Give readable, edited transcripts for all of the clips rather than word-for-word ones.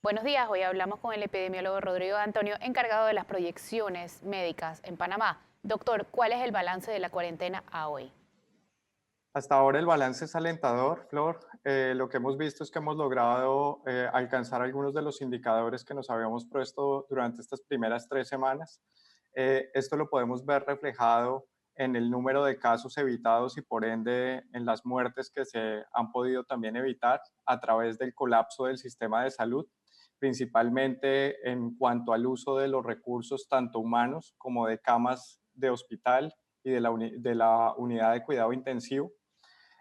Buenos días, hoy hablamos con el epidemiólogo Rodrigo Antonio, encargado de las proyecciones médicas en Panamá. Doctor, ¿cuál es el balance de la cuarentena a hoy? Hasta ahora el balance es alentador, Flor. Lo que hemos visto es que hemos logrado alcanzar algunos de los indicadores que nos habíamos puesto durante estas primeras 3 semanas. Esto lo podemos ver reflejado en el número de casos evitados y por ende en las muertes que se han podido también evitar a través del colapso del sistema de salud, principalmente en cuanto al uso de los recursos tanto humanos como de camas de hospital y de la unidad de cuidado intensivo,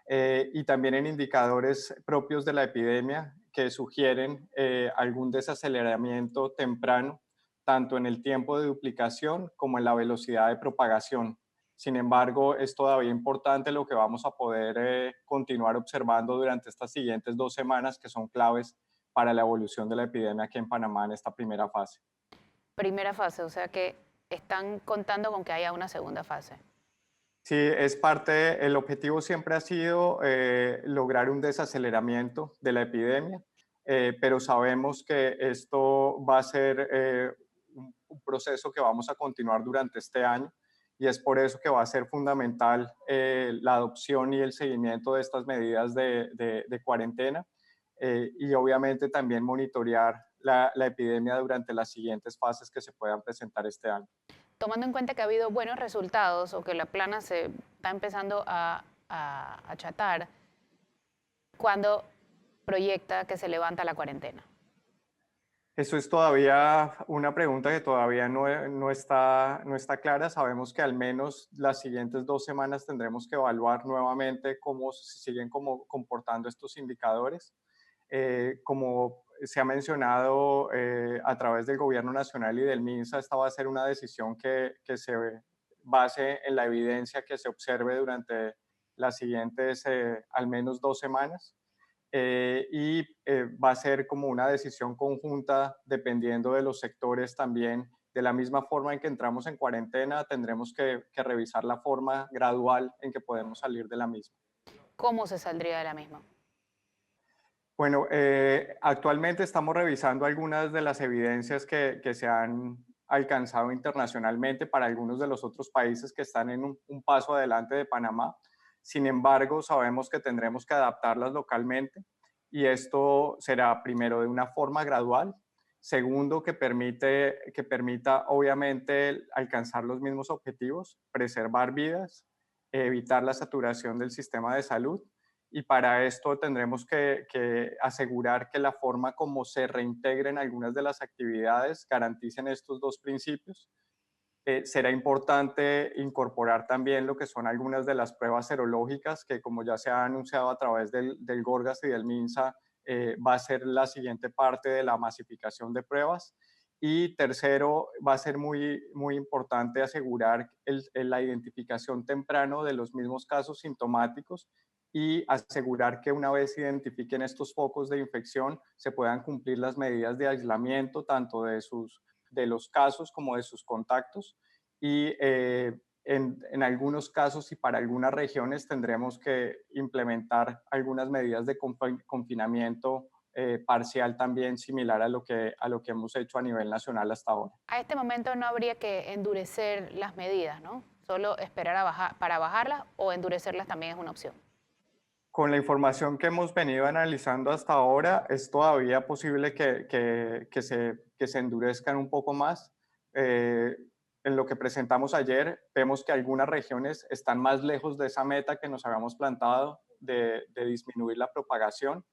y también en indicadores propios de la epidemia que sugieren algún desaceleramiento temprano, tanto en el tiempo de duplicación como en la velocidad de propagación. Sin embargo, es todavía importante lo que vamos a poder continuar observando durante estas siguientes 2 semanas, que son claves para la evolución de la epidemia aquí en Panamá en esta primera fase. Primera fase, o sea que están contando con que haya una segunda fase. Sí, es parte, el objetivo siempre ha sido lograr un desaceleramiento de la epidemia, pero sabemos que esto va a ser un proceso que vamos a continuar durante este año y es por eso que va a ser fundamental la adopción y el seguimiento de estas medidas de cuarentena, y obviamente también monitorear la epidemia durante las siguientes fases que se puedan presentar este año. Tomando en cuenta que ha habido buenos resultados o que la plana se está empezando a achatar, ¿cuándo proyecta que se levanta la cuarentena? Eso es todavía una pregunta que todavía no está clara. Sabemos que al menos las siguientes 2 semanas tendremos que evaluar nuevamente cómo se siguen comportando estos indicadores. Como se ha mencionado a través del Gobierno Nacional y del MINSA, esta va a ser una decisión que se base en la evidencia que se observe durante las siguientes al menos 2 semanas, y va a ser como una decisión conjunta dependiendo de los sectores también. De la misma forma en que entramos en cuarentena, tendremos que revisar la forma gradual en que podemos salir de la misma. ¿Cómo se saldría de la misma? Bueno, actualmente estamos revisando algunas de las evidencias que se han alcanzado internacionalmente para algunos de los otros países que están en un paso adelante de Panamá. Sin embargo, sabemos que tendremos que adaptarlas localmente y esto será primero de una forma gradual, segundo que permita obviamente alcanzar los mismos objetivos, preservar vidas, evitar la saturación del sistema de salud, y para esto tendremos que asegurar que la forma como se reintegren algunas de las actividades garanticen estos dos principios. Será importante incorporar también lo que son algunas de las pruebas serológicas que, como ya se ha anunciado a través del Gorgas y del MINSA, va a ser la siguiente parte de la masificación de pruebas. Y tercero, va a ser muy importante asegurar la identificación temprano de los mismos casos sintomáticos y asegurar que una vez se identifiquen estos focos de infección, se puedan cumplir las medidas de aislamiento tanto de los casos como de sus contactos, y en algunos casos y para algunas regiones tendremos que implementar algunas medidas de confinamiento parcial también similar a lo que hemos hecho a nivel nacional hasta ahora. A este momento no habría que endurecer las medidas, ¿no? Solo esperar a bajar, para bajarlas o endurecerlas también es una opción. Con la información que hemos venido analizando hasta ahora, es todavía posible que se endurezcan un poco más. Eh, en lo que presentamos ayer, vemos que algunas regiones están más lejos de esa meta que nos habíamos plantado de disminuir la propagación,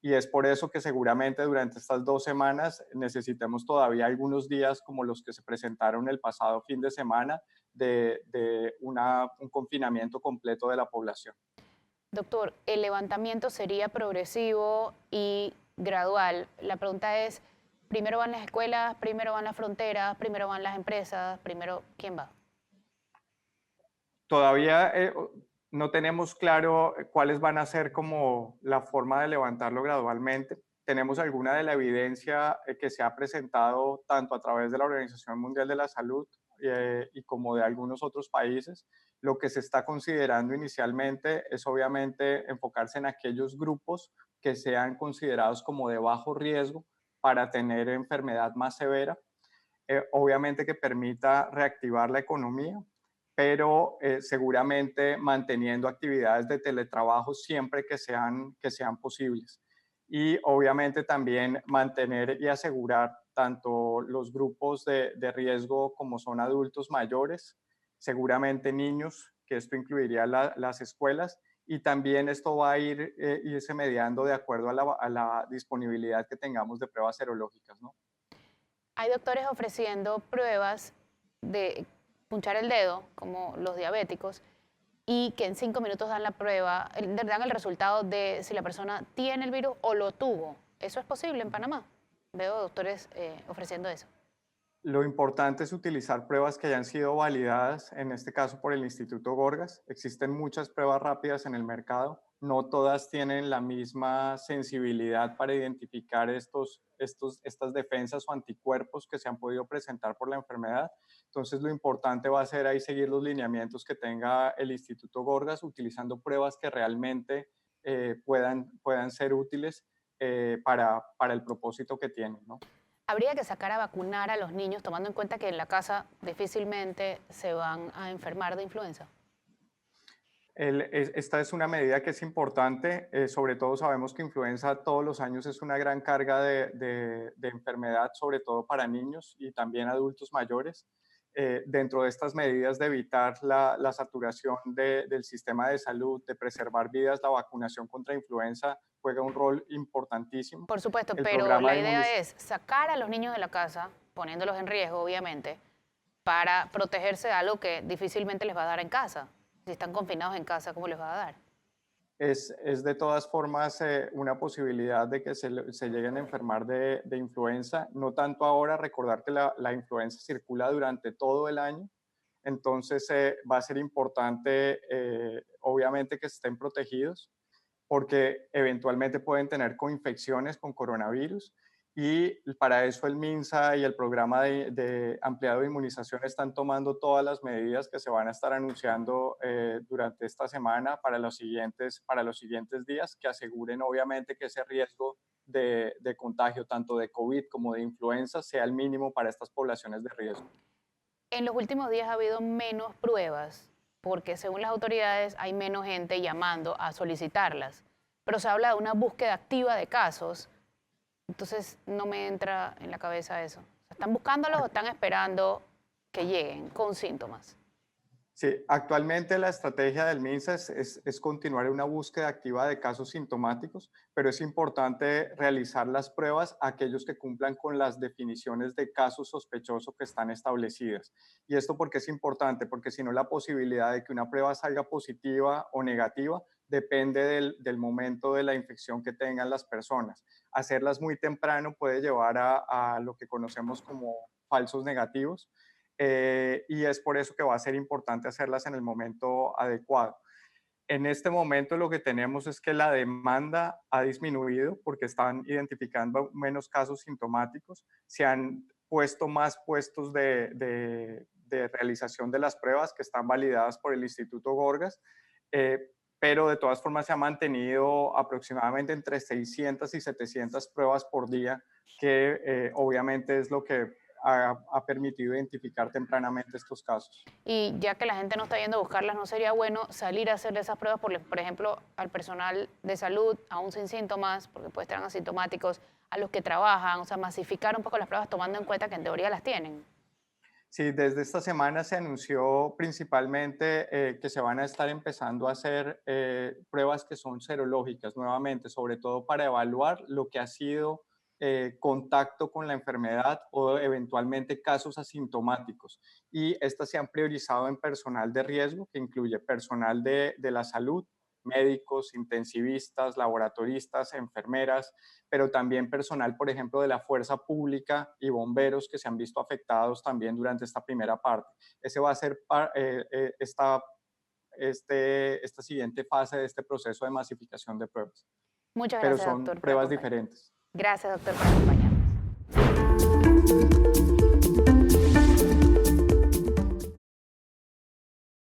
y es por eso que seguramente durante estas 2 semanas necesitemos todavía algunos días como los que se presentaron el pasado fin de semana de un confinamiento completo de la población. Doctor, el levantamiento sería progresivo y gradual. La pregunta es, ¿primero van las escuelas, primero van las fronteras, primero van las empresas, primero quién va? Todavía no tenemos claro cuáles van a ser como la forma de levantarlo gradualmente. Tenemos alguna de la evidencia que se ha presentado tanto a través de la Organización Mundial de la Salud y como de algunos otros países. Lo que se está considerando inicialmente es obviamente enfocarse en aquellos grupos que sean considerados como de bajo riesgo, para tener enfermedad más severa, obviamente que permita reactivar la economía, pero seguramente manteniendo actividades de teletrabajo siempre que sean posibles. Y obviamente también mantener y asegurar tanto los grupos de riesgo como son adultos mayores, seguramente niños, que esto incluiría las escuelas, y también esto va a irse mediando de acuerdo a la disponibilidad que tengamos de pruebas serológicas, ¿no? Hay doctores ofreciendo pruebas de punchar el dedo, como los diabéticos, y que en 5 minutos dan la prueba, dan el resultado de si la persona tiene el virus o lo tuvo. ¿Eso es posible en Panamá? Veo doctores ofreciendo eso. Lo importante es utilizar pruebas que hayan sido validadas, en este caso por el Instituto Gorgas. Existen muchas pruebas rápidas en el mercado. No todas tienen la misma sensibilidad para identificar estas defensas o anticuerpos que se han podido presentar por la enfermedad. Entonces, lo importante va a ser ahí seguir los lineamientos que tenga el Instituto Gorgas, utilizando pruebas que realmente puedan ser útiles para el propósito que tienen, ¿no? Habría que sacar a vacunar a los niños tomando en cuenta que en la casa difícilmente se van a enfermar de influenza. Esta es una medida que es importante, sobre todo sabemos que influenza todos los años es una gran carga de enfermedad, sobre todo para niños y también adultos mayores. Dentro de estas medidas de evitar la saturación del sistema de salud, de preservar vidas, la vacunación contra influenza juega un rol importantísimo. Por supuesto, El pero programa la de idea es sacar a los niños de la casa, poniéndolos en riesgo, obviamente, para protegerse de algo que difícilmente les va a dar en casa. Si están confinados en casa, ¿cómo les va a dar? Es de todas formas una posibilidad de que se lleguen a enfermar de influenza, no tanto ahora, recordar que la influenza circula durante todo el año, entonces va a ser importante obviamente que estén protegidos porque eventualmente pueden tener coinfecciones con coronavirus y para eso el MINSA y el programa de ampliado de inmunización están tomando todas las medidas que se van a estar anunciando durante esta semana para los siguientes días, que aseguren obviamente que ese riesgo de contagio tanto de COVID como de influenza sea el mínimo para estas poblaciones de riesgo. En los últimos días ha habido menos pruebas, porque según las autoridades hay menos gente llamando a solicitarlas, pero se habla de una búsqueda activa de casos. Entonces no me entra en la cabeza eso. ¿Están buscándolos o están esperando que lleguen con síntomas? Sí, actualmente la estrategia del MINSA es continuar una búsqueda activa de casos sintomáticos, pero es importante realizar las pruebas a aquellos que cumplan con las definiciones de caso sospechoso que están establecidas. ¿Y esto por qué es importante? Porque si no, la posibilidad de que una prueba salga positiva o negativa depende del momento de la infección que tengan las personas. Hacerlas muy temprano puede llevar a lo que conocemos como falsos negativos, y es por eso que va a ser importante hacerlas en el momento adecuado. En este momento lo que tenemos es que la demanda ha disminuido porque están identificando menos casos sintomáticos, se han puesto más puestos de realización de las pruebas que están validadas por el Instituto Gorgas, pero de todas formas se ha mantenido aproximadamente entre 600 y 700 pruebas por día, que obviamente es lo que ha permitido identificar tempranamente estos casos. Y ya que la gente no está yendo a buscarlas, ¿no sería bueno salir a hacer esas pruebas, por ejemplo, al personal de salud, aún sin síntomas, porque puede estar asintomáticos, a los que trabajan, o sea, masificar un poco las pruebas tomando en cuenta que en teoría las tienen? Sí, desde esta semana se anunció principalmente que se van a estar empezando a hacer pruebas que son serológicas nuevamente, sobre todo para evaluar lo que ha sido contacto con la enfermedad o eventualmente casos asintomáticos. Y estas se han priorizado en personal de riesgo, que incluye personal de la salud, médicos, intensivistas, laboratoristas, enfermeras, pero también personal, por ejemplo, de la fuerza pública y bomberos que se han visto afectados también durante esta primera parte. Ese va a ser esta siguiente fase de este proceso de masificación de pruebas, Muchas pero gracias, son doctor, por pruebas acompañarnos. diferentes. Gracias, doctor, por acompañarnos.